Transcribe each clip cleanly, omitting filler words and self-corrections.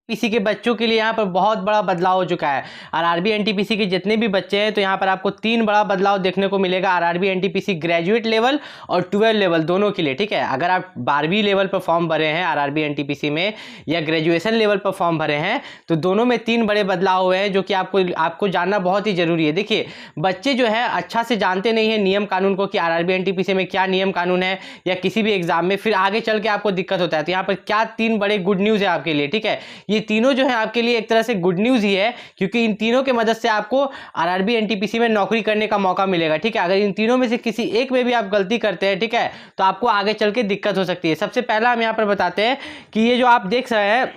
PC के बच्चों के लिए यहाँ पर बहुत बड़ा बदलाव हो चुका है। आरआरबी एनटीपीसी के जितने भी बच्चे हैं तो यहाँ पर आपको 3 बड़ा बदलाव देखने को मिलेगा आरआरबी एनटीपीसी ग्रेजुएट लेवल और 12 लेवल दोनों के लिए, ठीक है। अगर आप 12वीं लेवल पर फॉर्म भरे हैं आरआरबी एनटीपीसी में या ग्रेजुएशन लेवल पर फॉर्म भरे हैं तो दोनों में 3 बड़े बदलाव हुए हैं जो कि आपको जानना बहुत ही जरूरी है। देखिए बच्चे जो है अच्छा से जानते नहीं है नियम कानून को कि आरआरबी एनटीपीसी में क्या नियम कानून है या किसी भी एग्जाम में, फिर आगे चल के आपको दिक्कत होता है। तो यहाँ पर क्या 3 बड़े गुड न्यूज है आपके लिए, ठीक है। ये तीनों जो है आपके लिए एक तरह से गुड न्यूज ही है क्योंकि इन तीनों के मदद से आपको आरआरबी एनटीपीसी में नौकरी करने का मौका मिलेगा, ठीक है। अगर इन तीनों में से किसी एक में भी आप गलती करते हैं, ठीक है, तो आपको आगे चल के दिक्कत हो सकती है। सबसे पहला हम यहाँ पर बताते हैं कि ये जो आप देख रहे हैं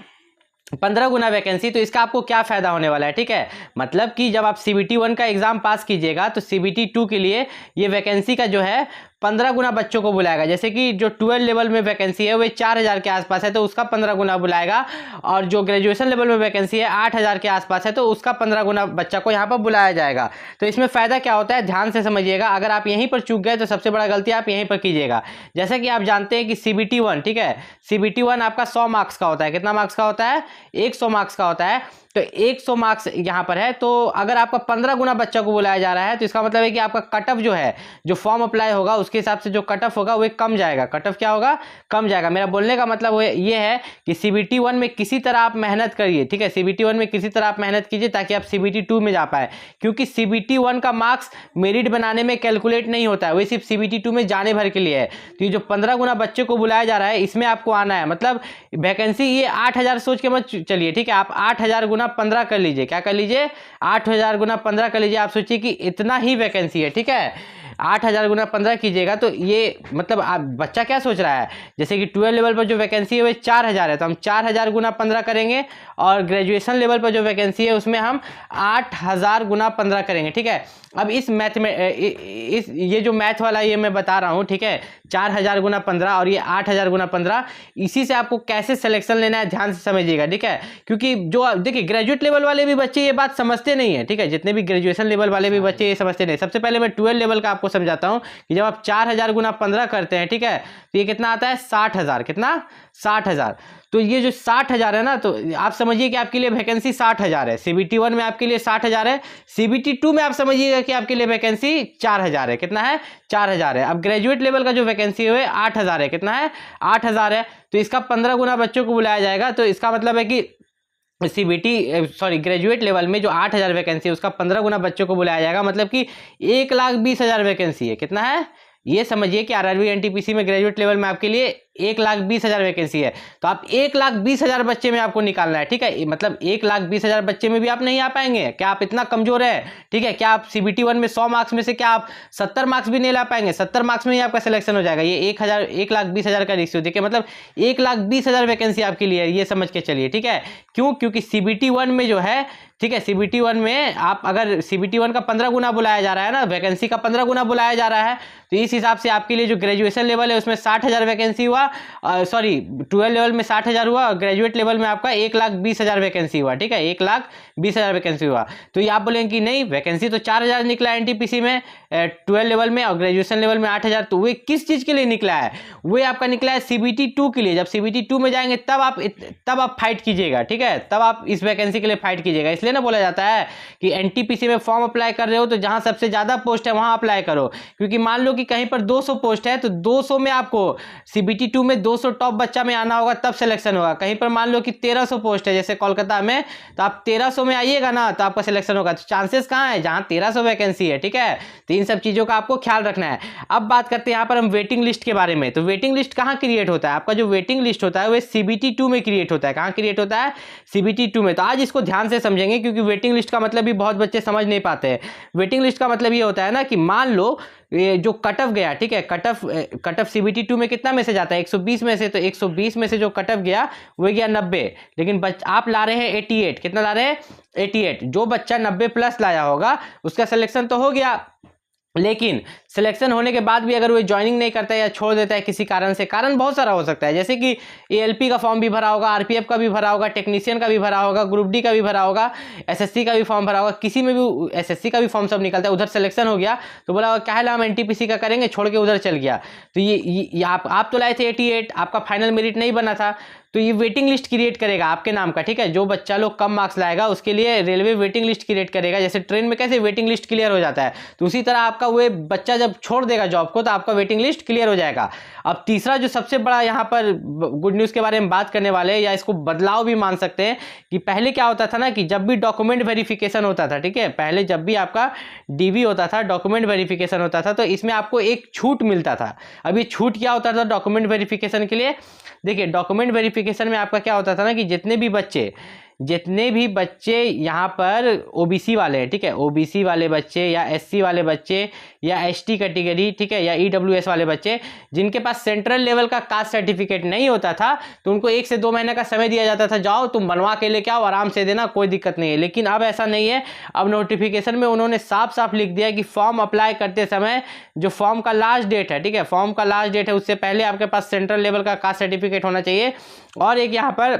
15 गुना वैकेंसी, तो इसका आपको क्या फायदा होने वाला है, ठीक है। मतलब कि जब आप CBT 1 का एग्जाम पास कीजिएगा तो CBT 2 के लिए ये वैकेंसी का जो है 15 गुना बच्चों को बुलाएगा। जैसे कि जो 12 लेवल में वैकेंसी है वो 4000 के आसपास है तो उसका 15 गुना बुलाएगा, और जो ग्रेजुएशन लेवल में वैकेंसी है 8000 के आसपास है तो उसका 15 गुना बच्चा को यहाँ पर बुलाया जाएगा। तो इसमें फ़ायदा क्या होता है ध्यान से समझिएगा। अगर आप यहीं पर चूक गए तो सबसे बड़ा गलती आप यहीं पर कीजिएगा। जैसा कि आप जानते हैं कि CBT 1, ठीक है, CBT 1 आपका 100 मार्क्स का होता है। कितना मार्क्स का होता है? 100 मार्क्स का होता है। तो 100 मार्क्स यहाँ पर है, तो अगर आपका 15 गुना बच्चा को बुलाया जा रहा है तो इसका मतलब है कि आपका कट ऑफ जो है, जो फॉर्म अप्लाई होगा उसके हिसाब से जो कट ऑफ होगा वो कम जाएगा। कट ऑफ क्या होगा? कम जाएगा। मेरा बोलने का मतलब वो ये है कि CBT 1 में किसी तरह आप मेहनत करिए, ठीक है। CBT 1 में किसी तरह आप मेहनत कीजिए ताकि आप CBT 2 में जा पाए, क्योंकि CBT 1 का मार्क्स मेरिट बनाने में कैलकुलेट नहीं होता है, वो सिर्फ CBT 2 में जाने भर के लिए है। तो ये जो 15 गुना बच्चे को बुलाया जा रहा है इसमें आपको आना है। मतलब वैकेंसी ये 8000 सोच के मत चलिए, ठीक है। आप 8000 गुना 15 कर लीजिए। क्या कर लीजिए? 8000 गुना 15 कर लीजिए। आप सोचिए कि इतना ही वैकेंसी है, ठीक है। 8000 गुना 15 कीजिएगा तो ये मतलब आप बच्चा क्या सोच रहा है, जैसे कि 12 लेवल पर जो वैकेंसी है वो 4000 है तो हम 4000 गुना 15 करेंगे, और ग्रेजुएशन लेवल पर जो वैकेंसी है उसमें हम 8000 गुना 15 करेंगे, ठीक है। अब इस मैथ में ये जो मैथ वाला ये मैं बता रहा हूँ, ठीक है, 4000 गुना 15 और ये 8000 गुना 15, इसी से आपको कैसे सिलेक्शन लेना है ध्यान से समझिएगा, ठीक है। क्योंकि जो देखिए ग्रेजुएट लेवल वाले भी बच्चे ये बात समझते नहीं है, ठीक है। जितने भी ग्रेजुएशन लेवल वाले भी बच्चे ये समझते नहीं। सबसे पहले मैं 12 लेवल का आपको समझाता हूँ कि जब आप 4000 गुना 15 करते हैं, ठीक है, तो ये कितना आता है? 60000। कितना? 60000। तो ये जो 60000 है ना, तो आप समझिए कि आपके लिए वैकेंसी 60000 है। CBT 1 में आपके लिए 60000 है। CBT 2 में आप समझिएगा कि आपके लिए वैकेंसी 4000 है। कितना है? 4000 है। अब ग्रेजुएट लेवल का जो वैकेंसी है 8000 है। कितना है? 8000 है। तो इसका 15 गुना बच्चों को बुलाया जाएगा। तो इसका मतलब है कि ग्रेजुएट लेवल में जो 8000 वैकेंसी है उसका 15 गुना बच्चों को बुलाया जाएगा। मतलब कि 1,20,000 वैकेंसी है। कितना है? ये समझिए कि आरआरबी एनटीपीसी में ग्रेजुएट लेवल में आपके लिए 1,20,000 वैकेंसी है। तो आप 1,20,000 बच्चे में आपको निकालना है, ठीक है। मतलब 1,20,000 बच्चे में भी आप नहीं आ पाएंगे। क्या आप इतना कमजोर है? ठीक है। क्या आप CBT 1 में 100 मार्क्स में से क्या आप 70 मार्क्स भी नहीं ला पाएंगे? 70 मार्क्स में ही आपका सिलेक्शन हो जाएगा। ये 1,20,000 का रेशियो देखिए, मतलब 1,20,000 वैकेंसी आपके लिए है, ये समझ के चलिए, ठीक है। क्यों? क्योंकि CBT 1 में जो है, ठीक है, CBT 1 में आप अगर CBT 1 का 15 गुना बुलाया जा रहा है ना, वैकेंसी का 15 गुना बुलाया जा रहा है, तो इस हिसाब से आपके लिए जो ग्रेजुएशन लेवल है उसमें 60,000 वैकेंसी हुआ, 12 लेवल में 60,000 हुआ, और ग्रेजुएट लेवल में आपका 1,20,000 वैकेंसी हुआ, ठीक है, 1,20,000 वैकेंसी हुआ। तो ये आप बोलेंगे कि नहीं, वैकेंसी तो 4000 निकला है एनटीपीसी में 12 लेवल में, और ग्रेजुएशन लेवल में 8000, तो वे किस चीज के लिए निकला है? वे आपका निकला है CBT 2 के लिए। जब CBT 2 में जाएंगे तब आप फाइट कीजिएगा, ठीक है, तब आप इस वैकेंसी के लिए फाइट कीजिएगा। इसलिए ना बोला जाता है कि एनटीपीसी में फॉर्म अप्लाई कर रहे हो तो जहां सबसे ज्यादा पोस्ट है वहां अप्लाई करो, क्योंकि मान लो कि कहीं पर 200 पोस्ट है तो 200 में आपको CBT 2 में 200 टॉप बच्चा में आना होगा तब सिलेक्शन होगा। कहीं पर मान लो कि 1300 पोस्ट है जैसे कोलकाता में, तो आप 1300 में आइएगा ना तो आपका सिलेक्शन होगा। तो चांसेस कहां है? जहां 1300 वैकेंसी है, ठीक है। तो इन सब चीजों का आपको ख्याल रखना है। अब बात करते हैं यहाँ पर हम वेटिंग लिस्ट के बारे में। तो वेटिंग लिस्ट कहाँ क्रिएट होता है? आपका जो वेटिंग लिस्ट होता है वो CBT 2 में क्रिएट होता है। कहाँ क्रिएट होता है? CBT 2 में। तो आज इसको ध्यान से समझेंगे, क्योंकि वेटिंग लिस्ट का मतलब भी बहुत बच्चे समझ नहीं पाते हैं। वेटिंग लिस्ट का मतलब ये होता है ना कि मान लो ये जो कट ऑफ गया, ठीक है, कट ऑफ CBT 2 में कितना में से जाता है? 120 में से। तो 120 में से जो कट ऑफ गया वो गया 90, लेकिन आप ला रहे हैं 88। कितना ला रहे हैं? 88। जो बच्चा 90 प्लस लाया होगा उसका सिलेक्शन तो हो गया, लेकिन सिलेक्शन होने के बाद भी अगर वो ज्वाइनिंग नहीं करता है या छोड़ देता है किसी कारण से, कारण बहुत सारा हो सकता है, जैसे कि ALP का फॉर्म भी भरा होगा, RPF का भी भरा होगा, टेक्नीशियन का भी भरा होगा, ग्रुप डी का भी भरा होगा, SSC का भी फॉर्म भरा होगा, किसी में भी SSC का भी फॉर्म सब निकलता है, उधर सिलेक्शन हो गया तो बोला होगा क्या है हम NTPC का करेंगे, छोड़ के उधर चल गया। तो ये आप तो लाए थे 88, आपका फाइनल मेरिट नहीं बना था, तो तो ये वेटिंग लिस्ट क्रिएट करेगा आपके नाम का, ठीक है। जो बच्चा लोग कम मार्क्स लाएगा उसके लिए रेलवे वेटिंग लिस्ट क्रिएट करेगा। जैसे ट्रेन में कैसे वेटिंग लिस्ट क्लियर हो जाता है, तो उसी तरह आपका वो बच्चा जब छोड़ देगा जॉब को तो आपका वेटिंग लिस्ट क्लियर हो जाएगा। अब तीसरा जो सबसे बड़ा यहाँ पर गुड न्यूज़ के बारे में बात करने वाले हैं, या इसको बदलाव भी मान सकते हैं, कि पहले क्या होता था ना कि जब भी डॉक्यूमेंट वेरिफिकेशन होता था, ठीक है, पहले जब भी आपका डीवी होता था, डॉक्यूमेंट वेरिफिकेशन होता था, तो इसमें आपको एक छूट मिलता था। अब ये छूट क्या होता था डॉक्यूमेंट वेरिफिकेशन के लिए? देखिए, डॉक्यूमेंट वेरिफिकेशन में आपका क्या होता था ना कि जितने भी बच्चे यहाँ पर ओबीसी वाले हैं, ठीक है, ओबीसी वाले बच्चे या एससी वाले बच्चे या एसटी कैटेगरी, ठीक है, या ईडब्ल्यूएस वाले बच्चे जिनके पास सेंट्रल लेवल का कास्ट सर्टिफिकेट नहीं होता था, तो उनको 1 से 2 महीने का समय दिया जाता था, जाओ तुम बनवा के लेके आओ, आराम से देना, कोई दिक्कत नहीं है। लेकिन अब ऐसा नहीं है। अब नोटिफिकेशन में उन्होंने साफ साफ लिख दिया कि फॉर्म अप्लाई करते समय जो फॉर्म का लास्ट डेट है, ठीक है, फॉर्म का लास्ट डेट है, उससे पहले आपके पास सेंट्रल लेवल का कास्ट सर्टिफिकेट होना चाहिए। और एक यहाँ पर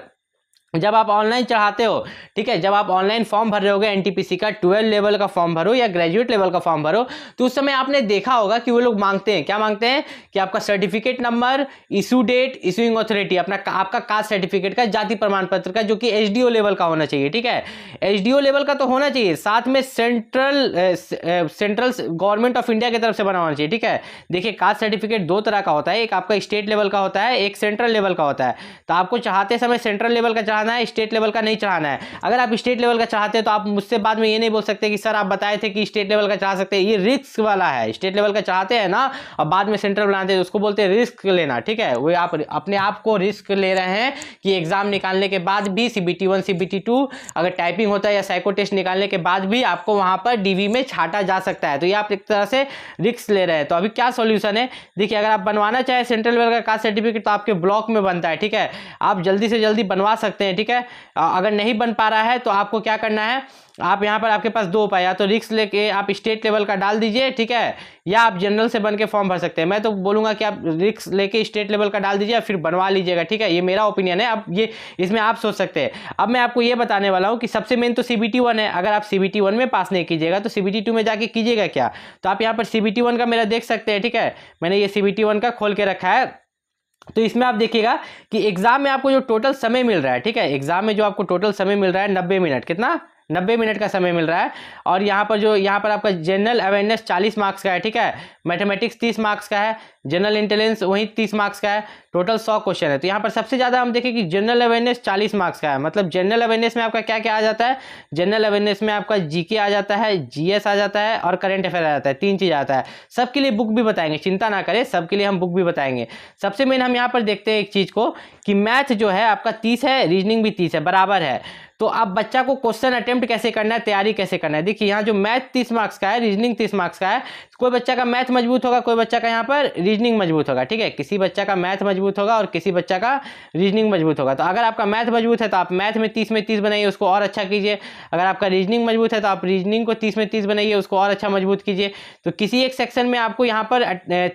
जब आप ऑनलाइन चढ़ाते हो, ठीक है, जब आप ऑनलाइन फॉर्म भर रहे होगे एनटीपीसी का, 12 लेवल का फॉर्म भरो या ग्रेजुएट लेवल का फॉर्म भरो, तो उस समय आपने देखा होगा कि वो लोग मांगते हैं, क्या मांगते हैं कि आपका certificate number, issue date, issuing authority, आपका कास्ट सर्टिफिकेट का, जाति प्रमाण पत्र का, जो कि एचडीओ लेवल का होना चाहिए, ठीक है, एचडीओ लेवल का तो होना चाहिए, साथ में सेंट्रल गवर्नमेंट ऑफ इंडिया की तरफ से बना होना चाहिए, ठीक है। देखिए, कास्ट सर्टिफिकेट 2 तरह का होता है, एक आपका स्टेट लेवल का होता है, एक सेंट्रल लेवल का होता है। तो आपको चाहते समय सेंट्रल लेवल का चढ़ाना है, स्टेट लेवल का नहीं चढ़ाना है। अगर आप स्टेट लेवल का चाहते हैं तो आप मुझसे बाद में ये नहीं बोल सकते कि सर आप बताए थे कि स्टेट लेवल का चढ़ा सकते हैं, ये रिस्क वाला है। स्टेट लेवल का चाहते हैं ना और बाद में सेंट्रल बनाते हैं, उसको बोलते हैं रिस्क लेना, ठीक है। वो आप अपने आप को रिस्क ले रहे हैं कि एग्जाम निकालने के बाद भी CBT 1 CBT 2 अगर टाइपिंग होता है या साइको टेस्ट निकालने के बाद भी आपको वहां पर डीवी में छाटा जा सकता है, तो ये आप एक तरह से रिस्क ले रहे हैं। तो अभी क्या सॉल्यूशन है? देखिए, अगर आप बनवाना चाहे सेंट्रल लेवल का कास्ट सर्टिफिकेट तो आपके ब्लॉक में बनता है, ठीक है, आप जल्दी से जल्दी बनवा सकते हैं, ठीक है। अगर नहीं बन पा रहा है तो आपको क्या करना है, आप यहाँ पर आपके पास 2 उपाय, या तो रिस्क लेके आप स्टेट लेवल का डाल दीजिए, ठीक है, या आप जनरल से बन के फॉर्म भर सकते हैं। मैं तो बोलूंगा कि आप रिस्क लेके स्टेट लेवल का डाल दीजिए फिर बनवा लीजिएगा, ठीक है, ये मेरा ओपिनियन है। अब ये इसमें आप सोच सकते हैं। अब मैं आपको ये बताने वाला हूँ कि सबसे मेन तो CBT 1 है। अगर आप CBT 1 में पास नहीं कीजिएगा तो CBT 2 में जाके कीजिएगा क्या? तो आप यहाँ पर CBT 1 का मेरा देख सकते हैं, ठीक है, मैंने ये CBT 1 का खोल के रखा है। तो इसमें आप देखिएगा कि एग्जाम में आपको जो टोटल समय मिल रहा है, ठीक है, एग्जाम में जो आपको टोटल समय मिल रहा है 90 मिनट, कितना? 90 मिनट का समय मिल रहा है। और यहाँ पर आपका जनरल अवेयरनेस 40 मार्क्स का है, ठीक है, मैथमेटिक्स 30 मार्क्स का है, जनरल इंटेलिजेंस वही 30 मार्क्स का है, टोटल 100 क्वेश्चन है। तो यहाँ पर सबसे ज़्यादा हम देखें कि जनरल अवेयरनेस 40 मार्क्स का है। मतलब जनरल अवेयरनेस में आपका क्या क्या आ जाता है? जनरल अवेयरनेस में आपका जीके आ जाता है, जीएस आ जाता है और करंट अफेयर आ जाता है, 3 चीज़ आता है। सबके लिए बुक भी बताएंगे, चिंता ना करें, सबके लिए हम बुक भी बताएंगे। सबसे मेन हम यहाँ पर देखते हैं एक चीज़ को कि मैथ जो है आपका 30 है, रीजनिंग भी 30 है, बराबर है। तो अब बच्चा को क्वेश्चन अटेम्प्ट कैसे करना है, तैयारी कैसे करना है? देखिए, यहाँ जो मैथ 30 मार्क्स का है, रीजनिंग 30 मार्क्स का है, कोई बच्चा का मैथ मजबूत होगा, कोई बच्चा का यहाँ पर रीजनिंग मजबूत होगा, ठीक है, किसी बच्चा का मैथ मजबूत होगा और किसी बच्चा का रीजनिंग मजबूत होगा। तो अगर आपका मैथ मजबूत है तो आप मैथ में 30 बनाइए, उसको और अच्छा कीजिए। अगर आपका रीजनिंग मजबूत है तो आप रीजनिंग को 30 में 30 बनाइए, उसको और अच्छा मजबूत कीजिए। तो किसी एक सेक्शन में आपको यहाँ पर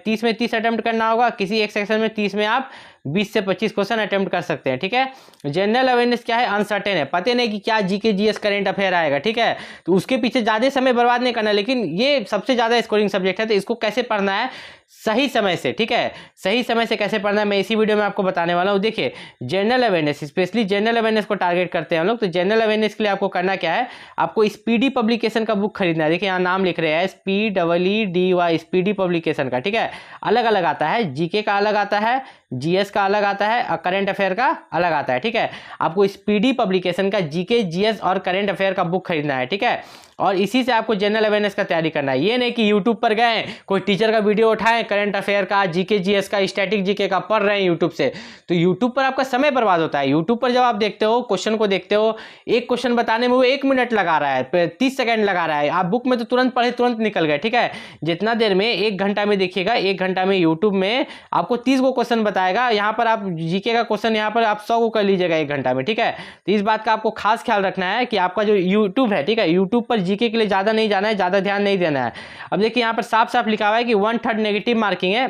30 में 30 अटेम्प्ट करना होगा, किसी एक सेक्शन में 30 में आप 20 से 25 क्वेश्चन अटेम्प्ट कर सकते हैं, ठीक है। जनरल अवेयरनेस क्या है? अनसर्टेन है, पता नहीं कि क्या जीके जीएस करंट अफेयर आएगा, ठीक है, तो उसके पीछे ज़्यादा समय बर्बाद नहीं करना। लेकिन ये सबसे ज़्यादा स्कोरिंग सब्जेक्ट है, तो इसको कैसे पढ़ना है सही समय से, ठीक है, सही समय से कैसे पढ़ना है मैं इसी वीडियो में आपको बताने वाला हूँ। देखिए, general awareness, specially general awareness को टारगेट करते हैं हम लोग। तो जनरल अवेयरनेस के लिए आपको करना क्या है, आपको स्पीडी पब्लिकेशन का बुक खरीदना है। देखिए, यहाँ नाम लिख रहे हैं SPEEDY, स्पीडी पब्लिकेशन का, ठीक है, अलग अलग आता है, जीके का अलग आता है, जीएस का अलग आता है और करंट अफेयर का अलग आता है, ठीक है। आपको स्पीडी पब्लिकेशन का जीके, जीएस और करंट अफेयर का बुक खरीदना है, ठीक है, और इसी से आपको जनरल अवेयरनेस का तैयारी करना है। ये नहीं कि यूट्यूब पर गए, कोई टीचर का वीडियो उठाएं, करंट अफेयर का, जीके जीएस का, स्टैटिक जीके का पढ़ रहे हैं यूट्यूब से, तो यूट्यूब पर आपका समय बर्बाद होता है। यूट्यूब पर जब आप देखते हो, क्वेश्चन को देखते हो, एक क्वेश्चन बताने में वो 1 मिनट लगा रहा है, 30 सेकंड लगा रहा है, आप बुक में तो तुरंत पढ़े तुरंत निकल गए, ठीक है। जितना देर में 1 घंटा में देखिएगा, 1 घंटा में यूट्यूब में आपको 30 को क्वेश्चन बताएगा, यहाँ पर आप जीके का क्वेश्चन यहाँ पर आप 100 को कर लीजिएगा 1 घंटा में, ठीक है। तो इस बात का आपको खास ख्याल रखना है कि आपका जो यूट्यूब है, ठीक है, यूट्यूब पर जीके के लिए ज़्यादा नहीं जाना है, ज़्यादा ध्यान नहीं देना है। अब देखिए, यहाँ पर साफ साफ लिखा हुआ है कि 1/3 नेगेटिव मार्किंग है,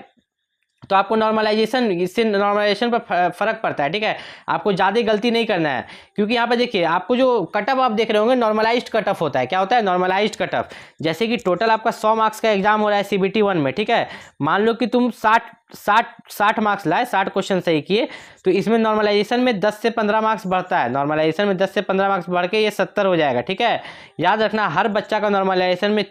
तो आपको नॉर्मलाइजेशन, इससे नॉर्मलाइजेशन पर फर्क पड़ता है, ठीक है। आपको ज़्यादा गलती नहीं करना है, क्योंकि यहाँ पर देखिए आपको जो कटअप आप देख रहे होंगे नॉर्मलाइज्ड कटअप होता है। क्या होता है? Normalised cutoff. जैसे कि टोटल आपका 100 मार्क्स का एग्जाम हो रहा है CBT 1 में, ठीक है। मान लो कि तुम 60 मार्क्स लाए, 60 क्वेश्चन सही किए, तो इसमें नॉर्मलाइजेशन में 10 से 15 मार्क्स बढ़ता है। नॉर्मलाइजेशन में 10 से 15 मार्क्स बढ़ के ये 70 हो जाएगा, ठीक है। याद रखना, हर बच्चा का नॉर्मलाइजेशन में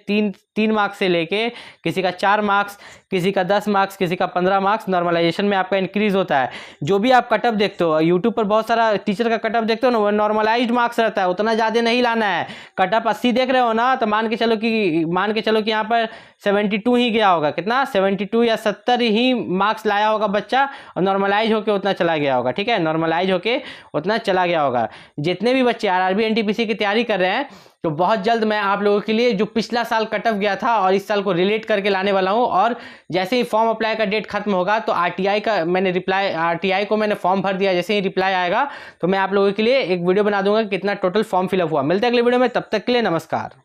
3 मार्क्स से लेके किसी का 4 मार्क्स, किसी का 10 मार्क्स, किसी का 15 मार्क्स नॉर्मलाइजेशन में आपका इंक्रीज होता है। जो भी आप कटअप देखते हो यूट्यूब पर, बहुत सारा टीचर का कटअप देखते हो ना, वो नॉर्मलाइज्ड मार्क्स रहता है, उतना ज़्यादा नहीं लाना है। कटअप 80 देख रहे हो ना, तो मान के चलो कि यहाँ पर 72 ही गया होगा। कितना? 72 या 70 ही मार्क्स लाया होगा बच्चा, और नॉर्मलाइज होकर उतना चला गया होगा, ठीक है। नॉर्मलाइज होके उतना चला गया होगा। जितने भी बच्चे RRB NTPC की तैयारी कर रहे हैं, तो बहुत जल्द मैं आप लोगों के लिए जो पिछला साल कटअप गया था और इस साल को रिलेट करके लाने वाला हूं। और जैसे ही फॉर्म अप्लाई का डेट खत्म होगा, तो RTI को मैंने फॉर्म भर दिया, जैसे ही रिप्लाई आएगा तो मैं आप लोगों के लिए एक वीडियो बना दूंगा कितना टोटल फॉर्म फिलअप हुआ। मिलते हैं अगले वीडियो में, तब तक के लिए नमस्कार।